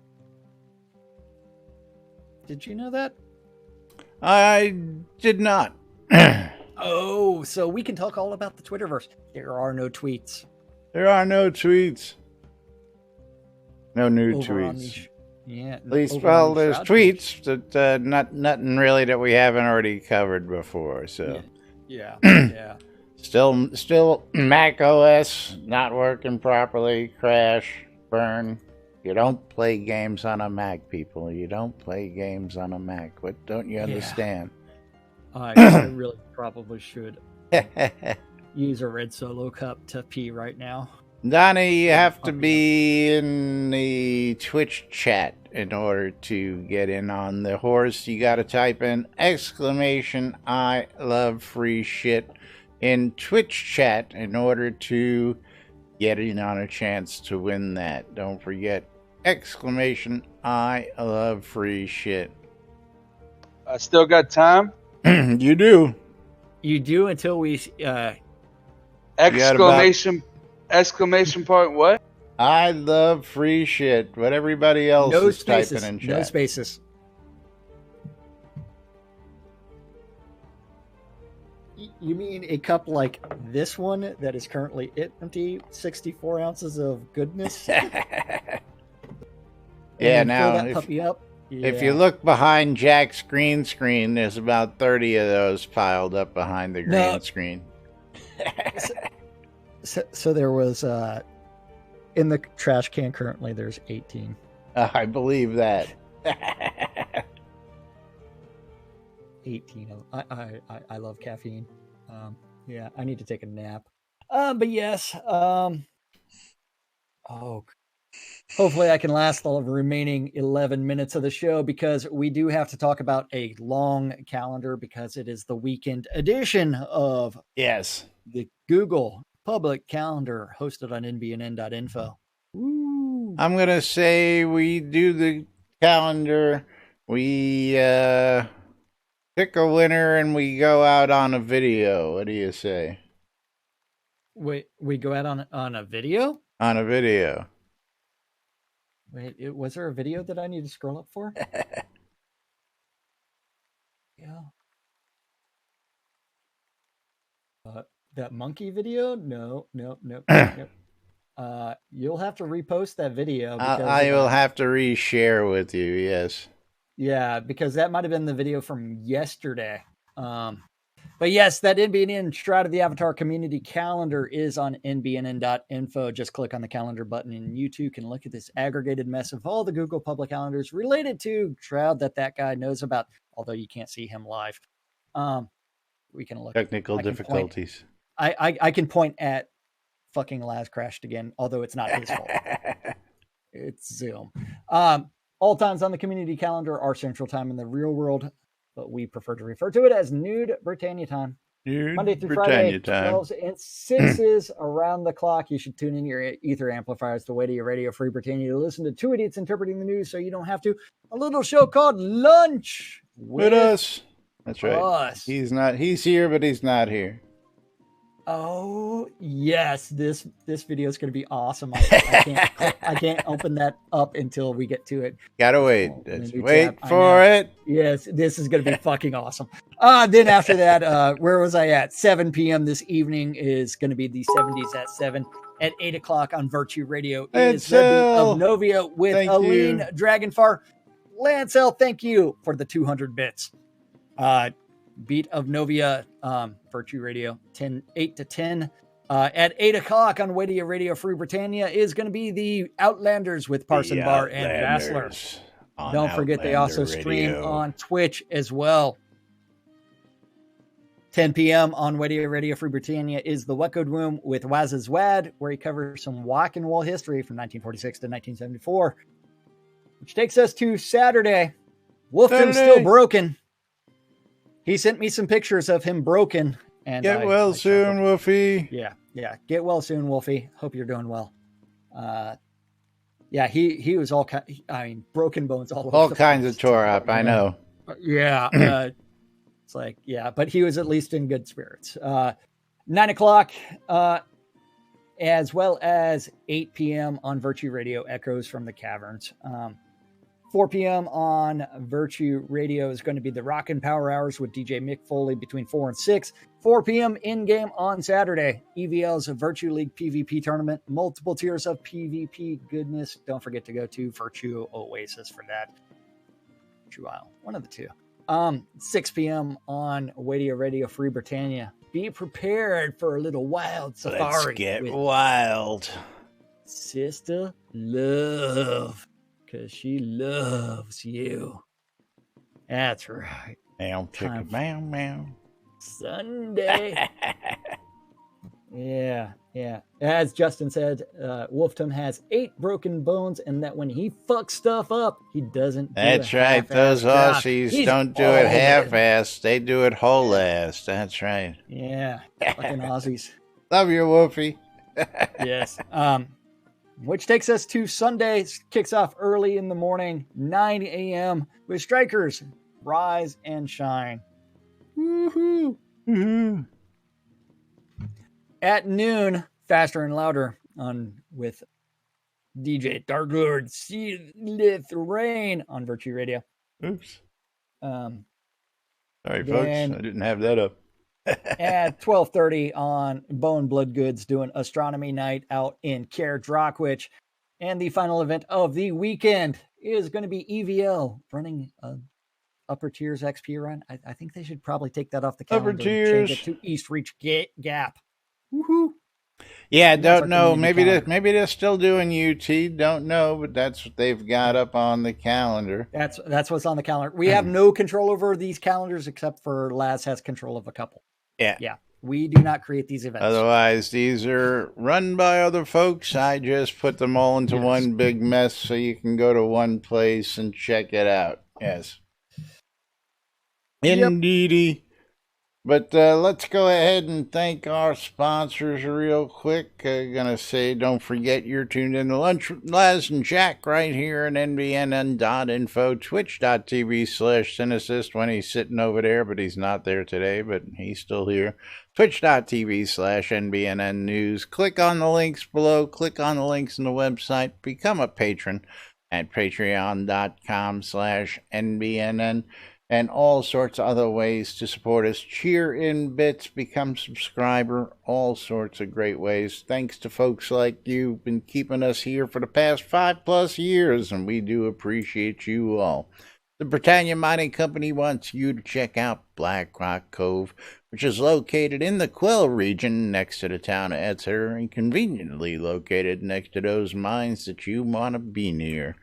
Did you know that? I did not. Oh, so we can talk all about the Twitterverse. There are no tweets. There are no tweets. No new tweets. At least, well, there's tweets, but nothing really that we haven't already covered before. So, yeah. Still Mac OS not working properly. Crash, burn. You don't play games on a Mac, people. You don't play games on a Mac. What don't you understand? I really probably should use a red Solo cup to pee right now. Donnie, you have to be in the Twitch chat in order to get in on the horse. You got to type in ! I love free shit in Twitch chat in order to get in on a chance to win that. Don't forget ! I love free shit. I still got time. You do. You do until we exclamation point what? I love free shit. What everybody else is typing in chat. No spaces. You mean a cup like this one that is currently empty, 64 ounces of goodness? Yeah, now fill that puppy up. Yeah. If you look behind Jack's green screen, there's about 30 of those piled up behind the green screen. So there was, in the trash can currently, there's 18. I believe that. 18. I love caffeine. Yeah, I need to take a nap. But yes. Hopefully I can last the remaining 11 minutes of the show, because we do have to talk about a long calendar, because it is the weekend edition of the Google public calendar hosted on NBNN.info. Woo. I'm going to say we do the calendar. We pick a winner and we go out on a video. What do you say? Wait, we go out on a video? On a video. Wait, was there a video that I need to scroll up for? Yeah. That monkey video? No. You'll have to repost that video. I will have to reshare with you, yes. Yeah, because that might have been the video from yesterday. But yes, that NBNN Shroud of the Avatar community calendar is on nbnn.info. Just click on the calendar button and you too can look at this aggregated mess of all the Google public calendars related to Shroud that guy knows about, although you can't see him live. We can look. Technical difficulties. I can point at fucking Laz crashed again, although it's not his fault. It's Zoom. All times on the community calendar are Central Time in the real world, but we prefer to refer to it as Nude Britannia Time. Monday through Friday, 12s and 6s around the clock. You should tune in your ether amplifiers to Radio Radio Free Britannia to listen to two idiots interpreting the news so you don't have to. A little show called Lunch with us. That's right. Us. He's here, but he's not here. Oh yes, this video is going to be awesome. I can't open that up until we get to it. Gotta wait. Wait for it. Yes, this is going to be fucking awesome. Then after that, where was I at? 7 p.m. this evening is going to be the 70s at 7. At 8 o'clock on Virtue Radio is the Beat of Novia with Aline Dragonfar. Lancel, thank you for the 200 bits. Beat of Novia, Virtue Radio, 8 to 10. At 8 o'clock on Radio Free Britannia is going to be the Outlanders with Parson Bar and Vassler. Don't forget they also stream on Twitch as well. 10 p.m. on Radio Free Britannia is the What Code Room with Waz's Wad, where he covers some rock and roll history from 1946 to 1974. Which takes us to Saturday. Wolfton's still broken. He sent me some pictures of him broken. And get well soon, Wolfie. Yeah. Get well soon, Wolfie. Hope you're doing well. Yeah, he was broken bones all kinds of tore up. I know. Yeah. It's like, yeah, but he was at least in good spirits. 9 o'clock, as well as 8 p.m. on Virtue Radio, Echoes from the Caverns. 4 p.m. on Virtue Radio is going to be the Rockin' Power Hours with DJ Mick Foley between 4 and 6. 4 p.m. in-game on Saturday. EVL's Virtue League PvP tournament. Multiple tiers of PvP goodness. Don't forget to go to Virtue Oasis for that. Virtue Isle. One of the two. 6 p.m. on Radio Free Britannia. Be prepared for a little wild safari. Let's get wild. Sister Love. Because she loves you. That's right. Meow, chicken, meow, meow. Sunday. Yeah. As Justin said, Wolftom has 8 broken bones, and that when he fucks stuff up, he doesn't do That's right. Those Aussies don't do it half-assed. They do it whole-assed. That's right. Yeah. Fucking Aussies. Love you, Wolfie. Yes. Which takes us to Sunday. Kicks off early in the morning, 9 a.m. with Strikers, Rise and Shine. Woohoo! Mm-hmm. At noon, Faster and Louder with DJ Dark Lord Seelith Rain on Virtue Radio. Oops. Sorry, folks. I didn't have that up. At 12:30 on Bone Blood Goods doing Astronomy Night out in Cair Drockwich. And the final event of the weekend is going to be EVL running a Upper Tiers XP run. I think they should probably take that off the calendar Upper Tiers. And change it to East Reach Gap. Woohoo! Yeah, And that's don't our know. community calendar. Maybe they're still doing UT. Don't know, but that's what they've got up on the calendar. That's what's on the calendar. We have no control over these calendars except for Laz has control of a couple. Yeah. Yeah. We do not create these events. Otherwise, these are run by other folks. I just put them all into one big mess so you can go to one place and check it out. Yes. Indeedy. But let's go ahead and thank our sponsors real quick. Gonna say, don't forget you're tuned in to Lunch with Laz and Jack right here at NBNN.info, twitch.tv/Cynicist when he's sitting over there, but he's not there today, but he's still here. Twitch.tv/NBNN News. Click on the links below, click on the links in the website, become a patron at patreon.com/NBNN. And all sorts of other ways to support us. Cheer in bits, become subscriber, all sorts of great ways. Thanks to folks like you who've been keeping us here for the past 5+ years, and we do appreciate you all. The Britannia Mining Company wants you to check out Black Rock Cove, which is located in the Quell region next to the town of Exeter and conveniently located next to those mines that you want to be near.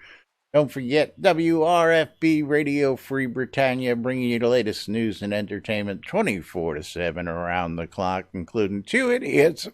Don't forget WRFB Radio Free Britannia, bringing you the latest news and entertainment 24/7 around the clock, including two idiots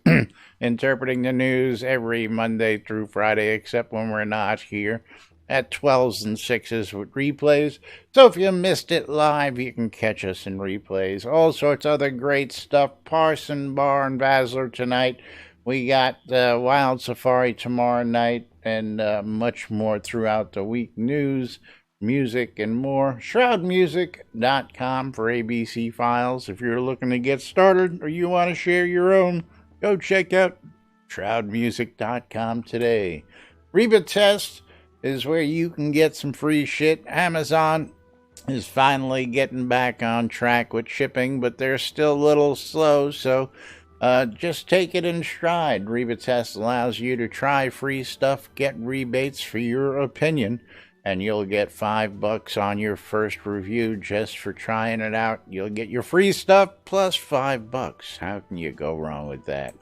interpreting the news every Monday through Friday, except when we're not here, at 12s and 6s with replays. So if you missed it live, you can catch us in replays. All sorts of other great stuff. Parson Bar and Basler tonight. We got Wild Safari tomorrow night, and much more throughout the week. News, music, and more. ShroudMusic.com for ABC files. If you're looking to get started or you want to share your own, go check out ShroudMusic.com today. Reba Test is where you can get some free shit. Amazon is finally getting back on track with shipping, but they're still a little slow, so just take it in stride. Reba Test allows you to try free stuff, get rebates for your opinion, and you'll get $5 on your first review just for trying it out. You'll get your free stuff plus $5. How can you go wrong with that?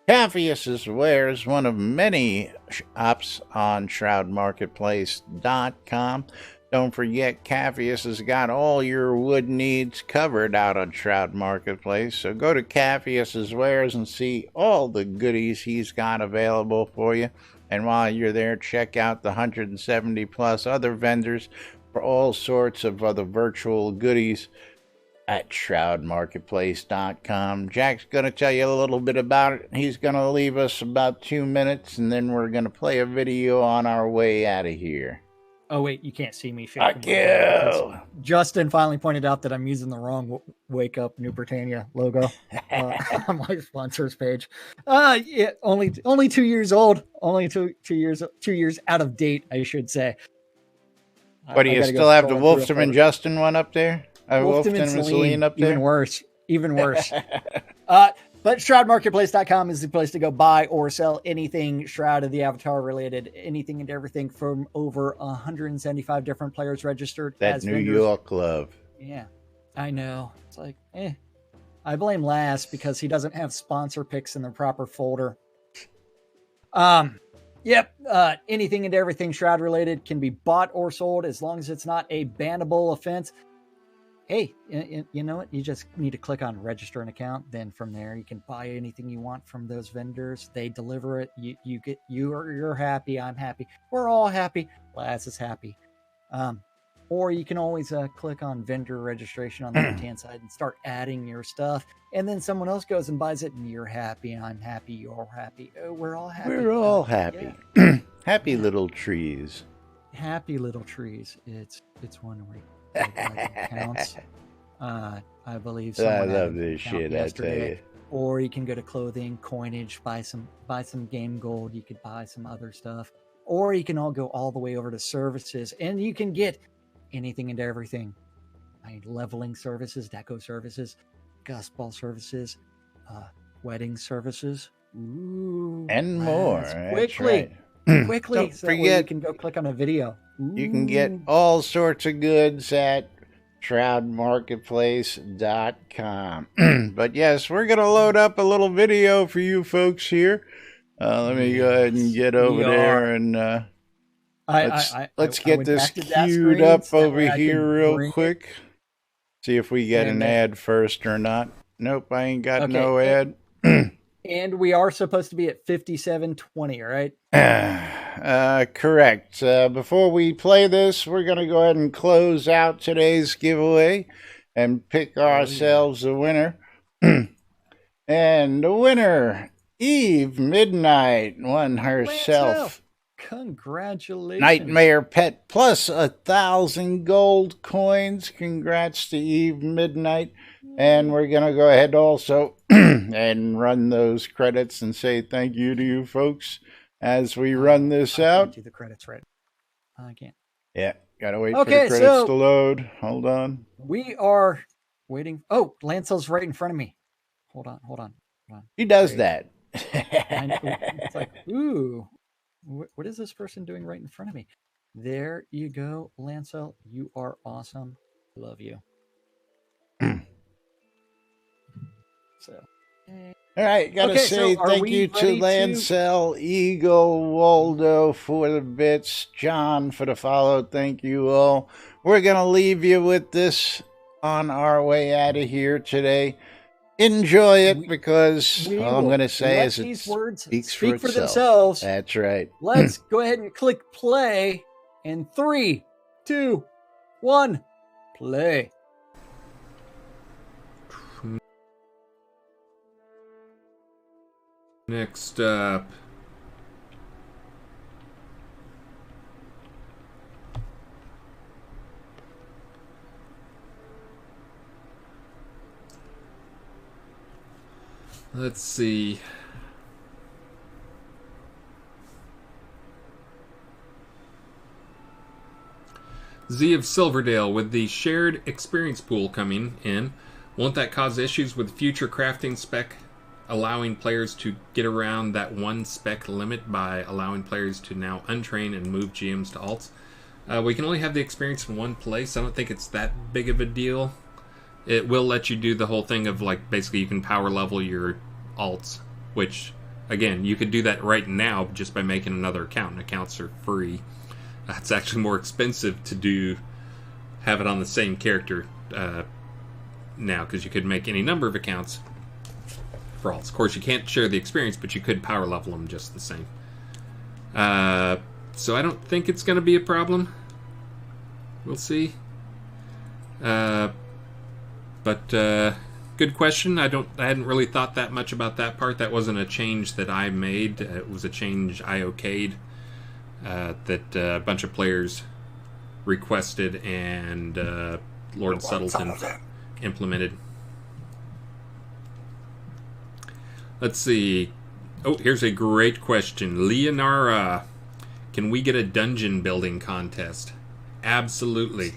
Caffius' Wear is one of many shops on ShroudMarketplace.com. Don't forget, Caffius has got all your wood needs covered out on Shroud Marketplace. So go to Caffius' Wares and see all the goodies he's got available for you. And while you're there, check out the 170 plus other vendors for all sorts of other virtual goodies at ShroudMarketplace.com. Jack's going to tell you a little bit about it. He's going to leave us about 2 minutes, and then we're going to play a video on our way out of here. Oh, wait, you can't see me shaking. Fuck you! Justin finally pointed out that I'm using the wrong Wake Up New Britannia logo on my sponsors page. Yeah, only 2 years old. Only two years out of date, I should say. But do you still have the Wolfson and Justin one up there? Wolfton and Celine up there? Even worse. But ShroudMarketplace.com is the place to go buy or sell anything Shroud of the Avatar related, anything and everything from over 175 different players registered. That as New vendors. York love. Yeah, I know. It's like, I blame Lass because he doesn't have sponsor picks in the proper folder. Yep. Anything and everything Shroud related can be bought or sold as long as it's not a bannable offense. Hey, you know what? You just need to click on register an account. Then from there, you can buy anything you want from those vendors. They deliver it. You're happy. I'm happy. We're all happy. Laz is happy. Or you can always click on vendor registration on the left-hand side and start adding your stuff. And then someone else goes and buys it, and you're happy. I'm happy. You're happy. We're all happy. We're all happy. Yeah. Happy little trees. Happy little trees. It's one week. Counts. I believe. I love this shit. Yesterday. I tell you. Or you can go to clothing, coinage, buy some game gold. You could buy some other stuff, or you can go all the way over to services, and you can get anything and everything. Leveling services, deco services, gustball services, wedding services, and more. Quickly. Quickly, Don't so forget, you can go click on a video. You can get all sorts of goods at shroudmarketplace.com. But yes, we're going to load up a little video for you folks here. Let me go ahead and get over there and let's get this queued up over here real quick. See if we get an ad first or not. Nope, I ain't got no ad. And we are supposed to be at 57:20, right? Correct. Before we play this, we're going to go ahead and close out today's giveaway and pick ourselves a winner. And the winner, Eve Midnight, won herself. Congratulations. Nightmare Pet plus 1,000 gold coins. Congrats to Eve Midnight. And we're going to go ahead also and run those credits and say thank you to you folks as we run this out. Do the credits right. I can't. Yeah, got to wait for the credits to load. Hold on. We are waiting. Oh, Lancel's right in front of me. Hold on. He does that. It's like, ooh, what is this person doing right in front of me? There you go, Lancel. You are awesome. Love you. All right, gotta say thank you to Lancel, Eagle, Waldo for the bits, John for the follow. Thank you all. We're gonna leave you with this on our way out of here today. Enjoy it because all I'm gonna say is these words speak for themselves. That's right. Let's go ahead and click play in 3, 2, 1, play. Next up, let's see. Z of Silverdale, with the shared experience pool coming in, won't that cause issues with future crafting spec, allowing players to get around that one spec limit by allowing players to now untrain and move GMs to alts? We can only have the experience in one place. I don't think it's that big of a deal. It will let you do the whole thing of, like, basically you can power level your alts, which, again, you could do that right now just by making another account, and accounts are free. It's actually more expensive to have it on the same character now, because you could make any number of accounts for alts. Of course, you can't share the experience, but you could power level them just the same. So I don't think it's going to be a problem. We'll see. But good question. I hadn't really thought that much about that part. That wasn't a change that I made. It was a change I okayed that a bunch of players requested, and Lord Suttleton implemented. Let's see. Oh, here's a great question. Leonara, can we get a dungeon building contest? Absolutely.